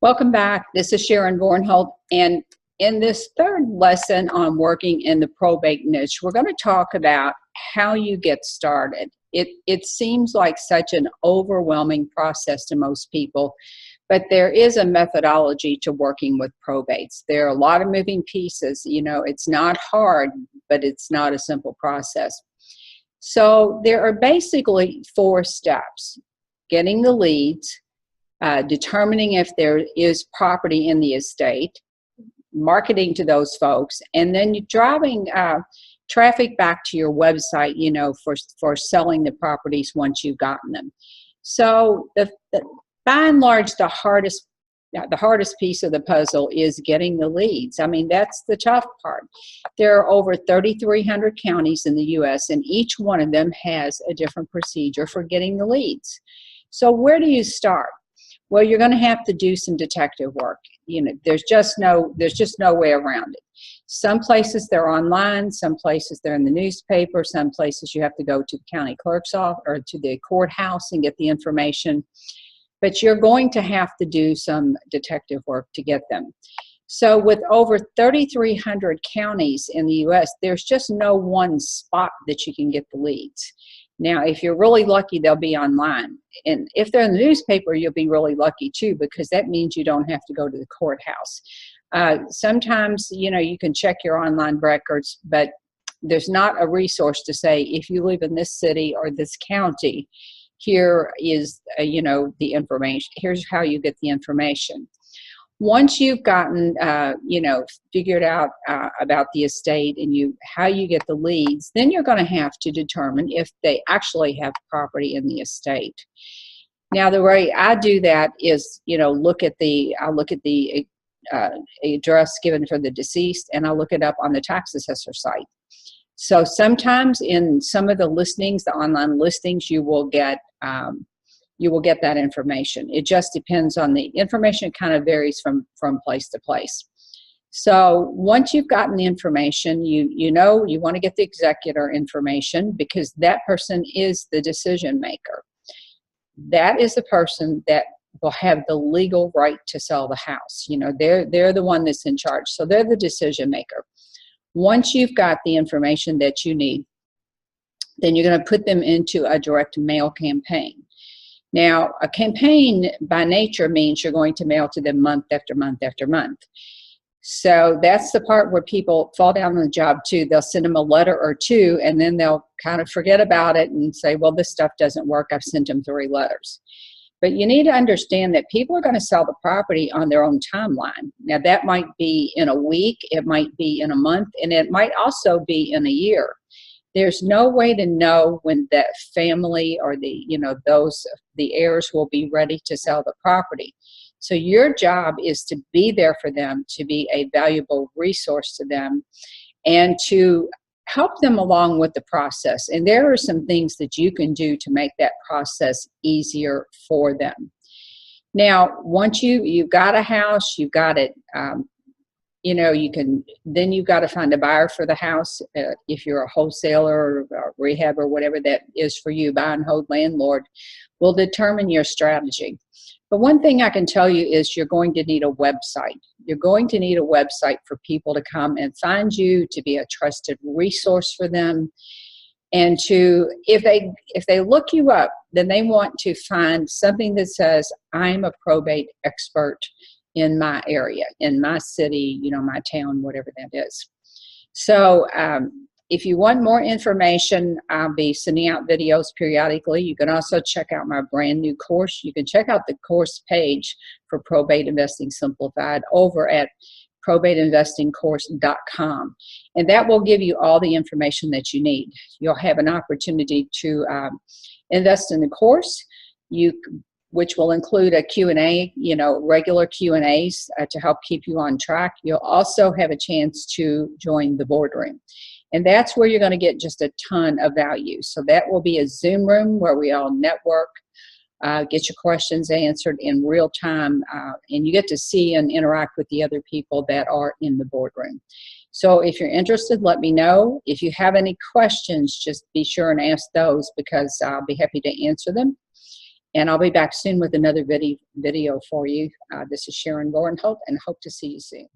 Welcome back. This is Sharon Bornholt, and in this third lesson on working in the probate niche, we're going to talk about how you get started. It seems like such an overwhelming process to most people, but there is a methodology to working with probates. There are a lot of moving pieces. You know, it's not hard, but it's not a simple process. So there are basically 4 steps: getting the leads, determining if there is property in the estate, marketing to those folks, and then you're driving traffic back to your website, you know, for selling the properties once you've gotten them. So by and large, the hardest piece of the puzzle is getting the leads. I mean, that's the tough part. There are over 3,300 counties in the U.S., and each one of them has a different procedure for getting the leads. So where do you start? Well, you're going to have to do some detective work. You know, there's just no way around it. Some places they're online, some places they're in the newspaper, some places you have to go to the county clerk's office or to the courthouse and get the information. But you're going to have to do some detective work to get them. So with over 3,300 counties in the U.S., there's just no one spot that you can get the leads. Now, if you're really lucky, they'll be online. And if they're in the newspaper, you'll be really lucky too, because that means you don't have to go to the courthouse. Sometimes, you know, you can check your online records, but there's not a resource to say, if you live in this city or this county, here is, you know, the information. Here's how you get the information. Once you've gotten, you know, figured out about the estate and how you get the leads, then you're going to have to determine if they actually have property in the estate. Now, the way I do that is, you know, I'll look at the address given for the deceased, and I'll look it up on the tax assessor site. So sometimes in some of the listings, the online listings, you will get that information. It just depends on the information. It kind of varies from place to place. So once you've gotten the information, you know you want to get the executor information, because that person is the decision maker. That is the person that will have the legal right to sell the house. You know, they're the one that's in charge. So they're the decision maker. Once you've got the information that you need, then you're going to put them into a direct mail campaign. Now, a campaign by nature means you're going to mail to them month after month after month. So that's the part where people fall down on the job too. They'll send them a letter or 2, and then they'll kind of forget about it and say, well, this stuff doesn't work. I've sent them 3 letters. But you need to understand that people are going to sell the property on their own timeline. Now, that might be in a week, it might be in a month, and it might also be in a year. There's no way to know when that family or the heirs will be ready to sell the property. So your job is to be there for them, to be a valuable resource to them, and to help them along with the process. And there are some things that you can do to make that process easier for them. Now, once you've got a house, you've got it, then you've got to find a buyer for the house. If you're a wholesaler or rehab or whatever that is for you, buy and hold landlord will determine your strategy. But one thing I can tell you is you're going to need a website. You're going to need a website for people to come and find you, to be a trusted resource for them. And if they look you up, then they want to find something that says, I'm a probate expert in my area, in my city, you know, my town, whatever that is. So if you want more information, I'll be sending out videos periodically. You can also check out my brand new course. You can check out the course page for Probate Investing Simplified over at probateinvestingcourse.com. And that will give you all the information that you need. You'll have an opportunity to invest in the course, which will include a Q&A, you know, regular Q&As to help keep you on track. You'll also have a chance to join the boardroom. And that's where you're going to get just a ton of value. So that will be a Zoom room where we all network, get your questions answered in real time, and you get to see and interact with the other people that are in the boardroom. So if you're interested, let me know. If you have any questions, just be sure and ask those, because I'll be happy to answer them. And I'll be back soon with another video for you. This is Sharon Vornholt, and hope to see you soon.